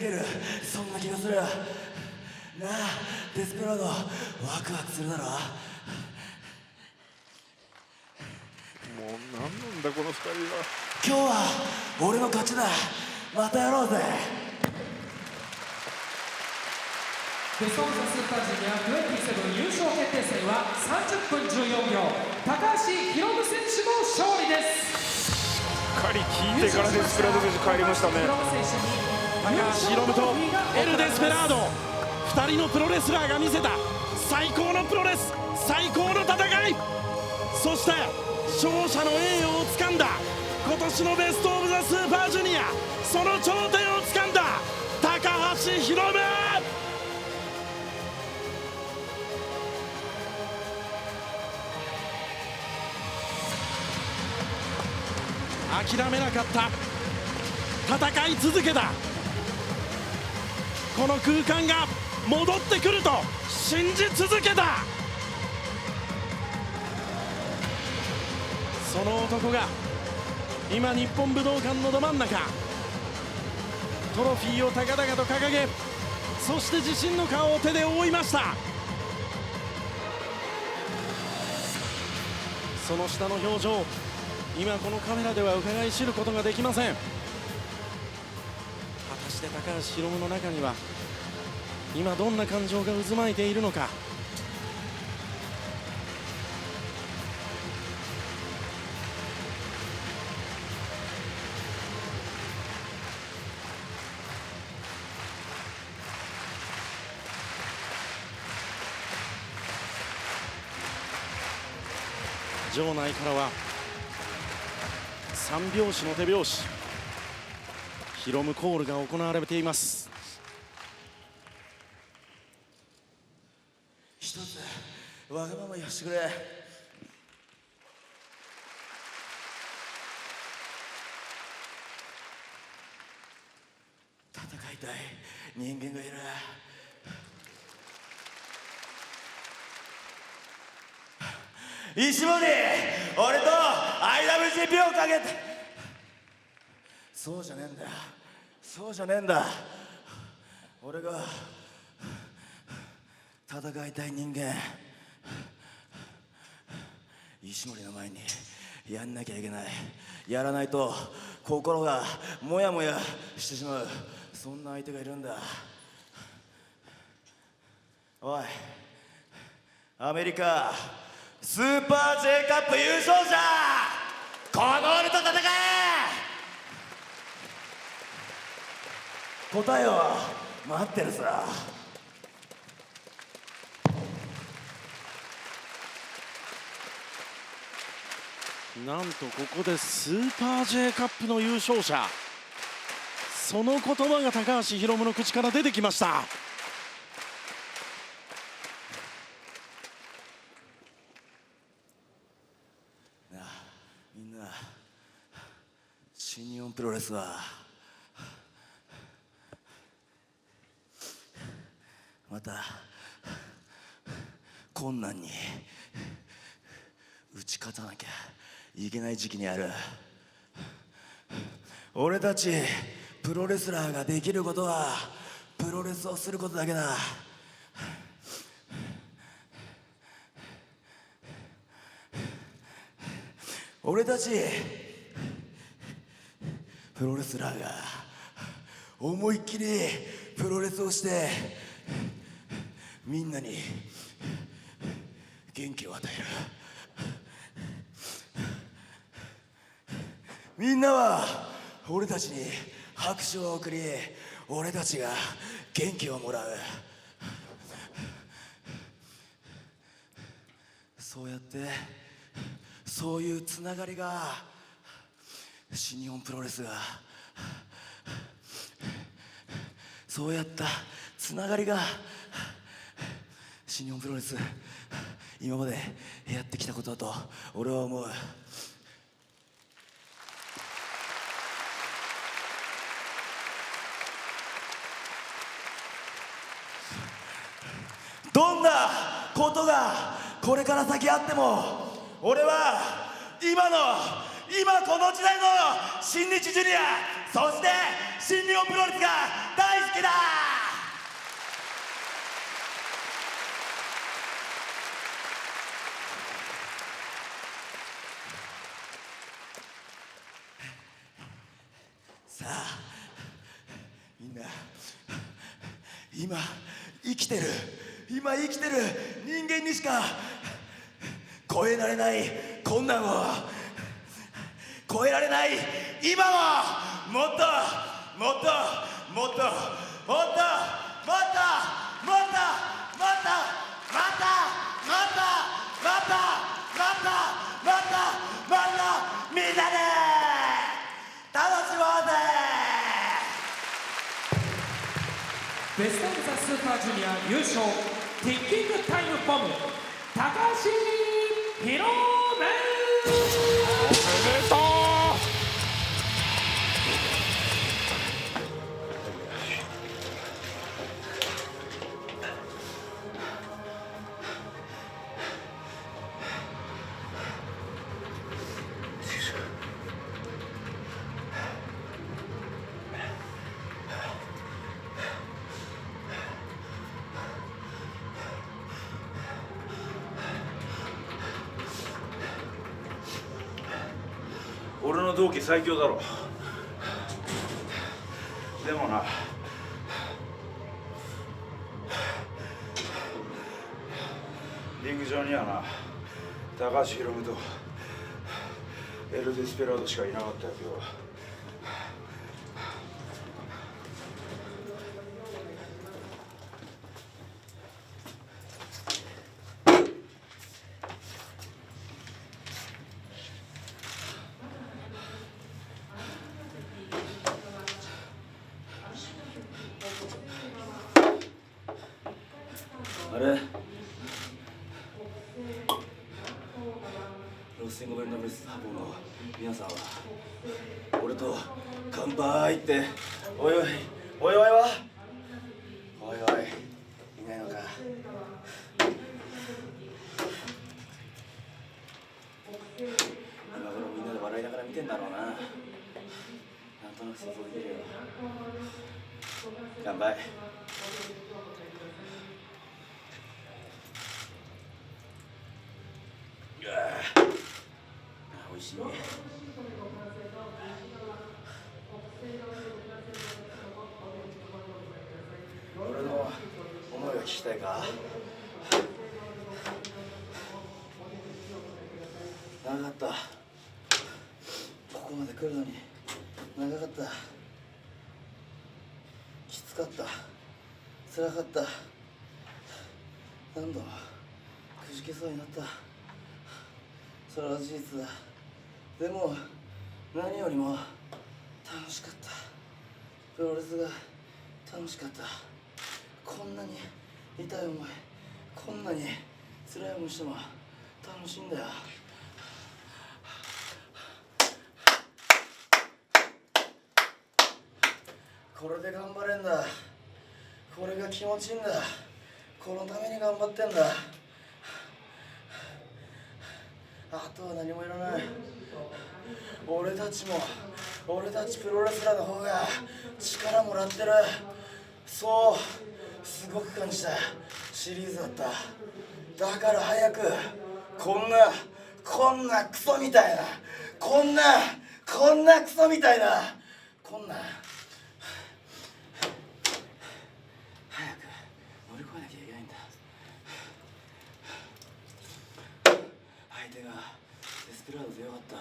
ける、そんな気がするなあ。デスペラード、ワクワクするだろ。もう何なんだこの2人は。今日は俺の勝ちだ。またやろうぜ。ベスト・オブ・ザ・スーパージュニア27優勝決定戦は30分14秒、高橋宏夢選手の勝利です。しっかり聞いてからデスペラード選手帰りましたね。高橋宏夢とエル・デスペラード、2人のプロレスラーが見せた最高のプロレス、最高の戦い、そして勝者の栄誉をつかんだ今年のベスト・オブ・ザ・スーパージュニア、その頂点をつかんだ高橋宏夢。諦めなかった、戦い続けた、この空間が戻ってくると信じ続けた。その男が今日本武道館のど真ん中、トロフィーを高々と掲げ、そして自身の顔を手で覆いました。その下の表情、今このカメラでは伺い知ることができません。果たして高橋宏夢の中には今どんな感情が渦巻いているのか。場内からは三拍子の手拍子、ヒロムコールが行われています。一つわがまま言わしてくれ。戦いたい人間がいる。石森、俺と IWGP をかけて。そうじゃねえんだよ、そうじゃねえんだ。俺が戦いたい人間、石森の前にやんなきゃいけない。やらないと心がモヤモヤしてしまう、そんな相手がいるんだ。おい、アメリカスーパー J カップ優勝者、この俺と戦え。答えを待ってるさ。なんとここでスーパー J カップの優勝者、その言葉が高橋宏夢の口から出てきました。なあ、みんな、新日本プロレスはまた困難に打ち勝たなきゃいけない時期にある。俺たちプロレスラーができることはプロレスをすることだけだ。俺たちプロレスラーが思いっきりプロレスをしてみんなに元気を与える。みんなは俺たちに拍手を送り、俺たちが元気をもらう。そうやってそういうつながりが新日本プロレスが、そうやったつながりが新日本プロレス今までやってきたことだと俺は思う。どんなことがこれから先あっても、俺は今この時代の新日ジュニア、そして新日本プロレスが大好き。けだ。さあみんな、今生きてる人間にしか越えられない困難を越えられない今も、もっともっともっともっともっともっともっともっとみんなで楽しもうぜ。ベスト・オブ・ザ・スーパージュニア優勝ティッキングタイムボム高橋宏夢。おめでとう。俺の同期最強だろ。でもな、リング上にはな、高橋宏夢とエル・デスペラードしかいなかったよ今日は。あれ、ロスティング・ベルナブレス・ハボの皆さんは俺と乾杯っておいおいおいおいはおいおいいないのか。今頃みんなで笑いながら見てんだろうな。なんとなく想像できるよ。乾杯。おいしい。俺の思いが聞きたいか。長かった。ここまで来るのに長かった。きつかった。辛かった。何度もくじけそうになった。それは事実だ。でも何よりも楽しかった。プロレスが楽しかった。こんなに痛い思い、こんなに辛い思いしても楽しいんだよ。これで頑張れんだ。これが気持ちいいんだ。このために頑張ってんだ。あとは何もいらない。俺たちプロレスラーの方が力もらってる。そうすごく感じたシリーズだった。だから早くこんなクソみたいなこんなクソみたいな早く乗り越えなきゃいけないんだ。相手がデスペラードでよかった。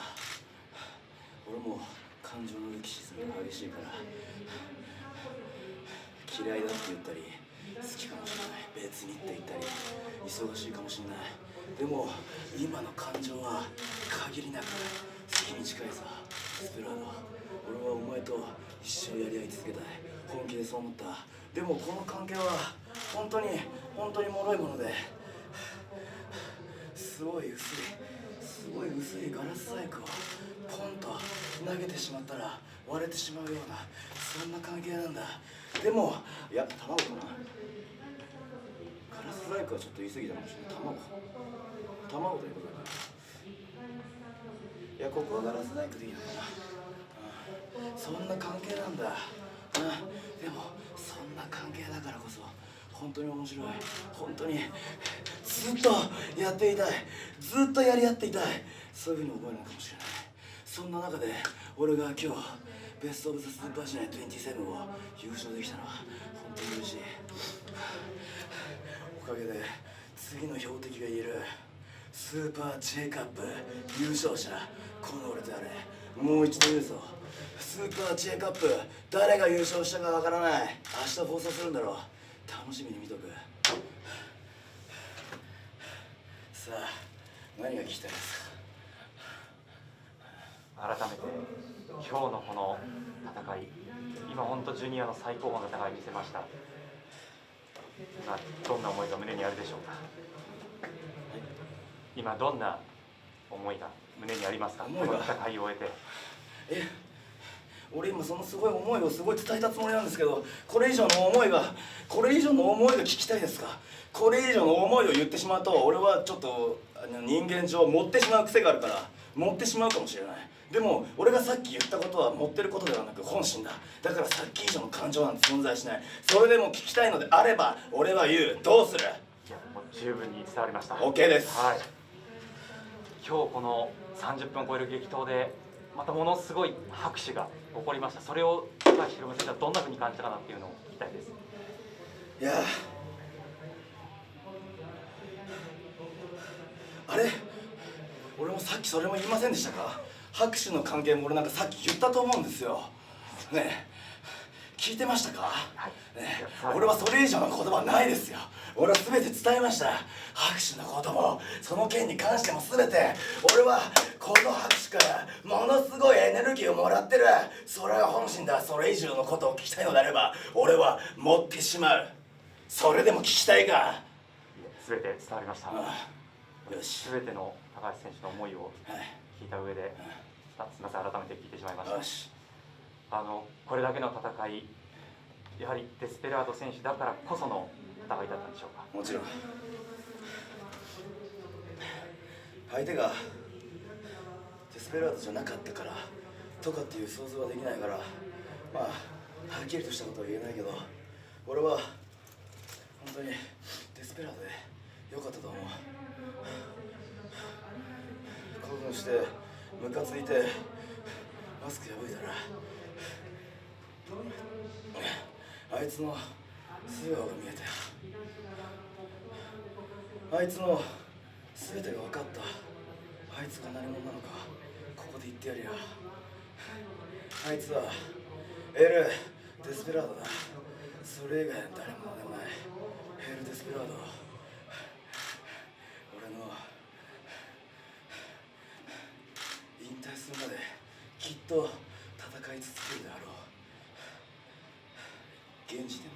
俺も感情の歴史が激しいから嫌いだって言ったり好きかもしれない、別にって言ったり忙しいかもしれない。でも今の感情は限りなく好きに近いさ。デスペラード、俺はお前と一生やり合い続けたい。本気でそう思った。でもこの関係は本当に脆いもので、すごい薄いガラス細工をポンと投げてしまったら割れてしまうような、そんな関係なんだ。でもいや卵かな、ガラス細工はちょっと言い過ぎたかもしれない。卵ということだな。いやここはガラス細工でいいのかな、そんな関係なんだ。でもそんなんな関係だからこそ本当に面白い、本当にずっとやっていたい、ずっとやり合っていたい、そういうふうに思えるのかもしれない。そんな中で俺が今日ベスト・オブ・ザ・スーパージュニア27を優勝できたのは本当に嬉しい。おかげで次の標的が言えるスーパー J カップ優勝者、この俺とやれ。もう一度言うぞ、スーパー J カップ誰が優勝したかわからない。明日放送するんだろう、楽しみに見とく。さあ何が聞きたいですか。改めて今日のこの戦い、今本当ジュニアの最高峰の戦い見せました。今どんな思いが胸にあるでしょうか。今どんな思いが胸にありますか。この戦いを終えて。俺今そのすごい思いをすごい伝えたつもりなんですけど、これ以上の思いが聞きたいですか。これ以上の思いを言ってしまうと俺はちょっと人間上持ってしまう癖があるから持ってしまうかもしれない。でも俺がさっき言ったことは持ってることではなく本心だ。だからさっき以上の感情なんて存在しない。それでも聞きたいのであれば俺は言う。どうする。いやもう十分に伝わりました。 OK です。はい、今日この30分を超える激闘でまたものすごい拍手が起こりました。それを高橋宏夢選手はどんなふうに感じたかなっていうのを聞きたいです。いやあれ俺もさっきそれも言いませんでしたか。拍手の関係も俺なんかさっき言ったと思うんですよね。聞いてましたか、ね、俺はそれ以上の言葉ないですよ。俺は全て伝えました。拍手のこともその件に関しても全て俺はこの拍手からものすごいエネルギーをもらってる。それが本心だ。それ以上のことを聞きたいのであれば俺は持ってしまう。それでも聞きたいか。全て伝わりました。よし、全ての高橋選手の思いを聞いた上で、すみません、改めて聞いてしまいました。よし、これだけの戦い、やはりデスペラード選手だからこその戦いだったんでしょうか。もちろん相手がデスペラードじゃなかったからとかっていう想像はできないから、まあはっきりとしたことは言えないけど俺は本当にデスペラードでよかったと思う。興奮してムカついてマスク破いたらあいつの素顔が見えたよ。あいつの全てが分かった。あいつが何者なのかここで言ってやるよ。あいつはエル・デスペラードだ。それ以外誰もでもない。エル・デスペラード、俺の引退するまできっと戦い続けるであろう。現時点で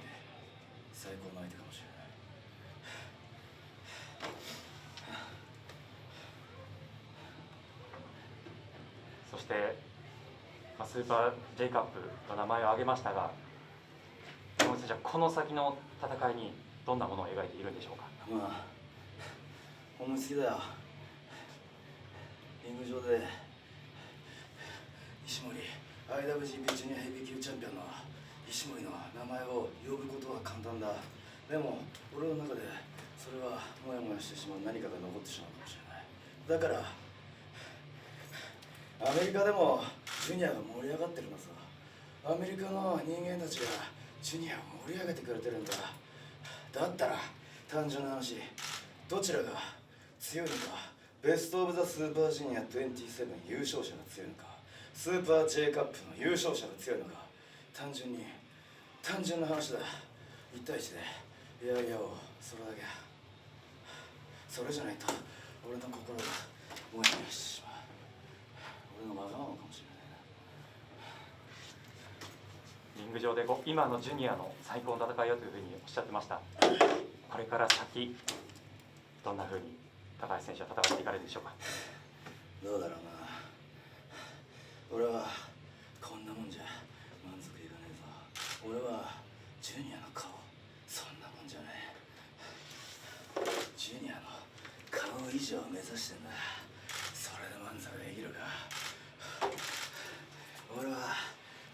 最高の相手かもしれない。そして、スーパー J カップの名前を挙げましたが、山本選手はこの先の戦いにどんなものを描いているんでしょうか。まあ思いつきだよ。リング上で石森 IWGP ジュニアヘビー級チャンピオンの石森の名前を呼ぶことは簡単だ。でも俺の中でそれはモヤモヤしてしまう何かが残ってしまうかもしれない。だからアメリカでもジュニアが盛り上がってるのさ。アメリカの人間たちがジュニアを盛り上げてくれてるんだ。だったら単純な話、どちらが強いのか。ベスト・オブ・ザ・スーパージュニア27優勝者が強いのか、スーパー J カップの優勝者が強いのか。単純な話だ。1対1でいやいやをそれだけ。それじゃないと俺の心がモヤモヤしてしまう。俺のわがままかもしれないな。リング上で今のジュニアの最高の戦いよというふうにおっしゃってました。これから先どんなふうに高橋選手は戦っていかれるでしょうか。どうだろうな。俺はこんなもんじゃ満足いかねえぞ。俺はジュニアの顔、そんなもんじゃない。ジュニアの顔以上を目指してんだ。それで満足できるか。俺は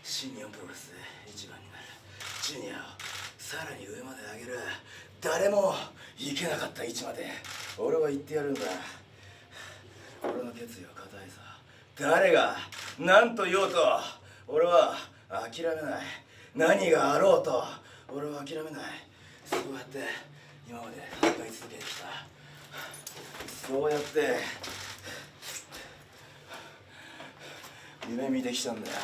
新日本プロレスで一番になる。ジュニアをさらに上まで上げる。誰も行けなかった位置まで俺は行ってやるんだ。俺の決意は固いさ。誰が何と言おうと俺は諦めない。何があろうと俺は諦めない。そうやって今まで戦い続けてきた。そうやって夢見てきたんだよ。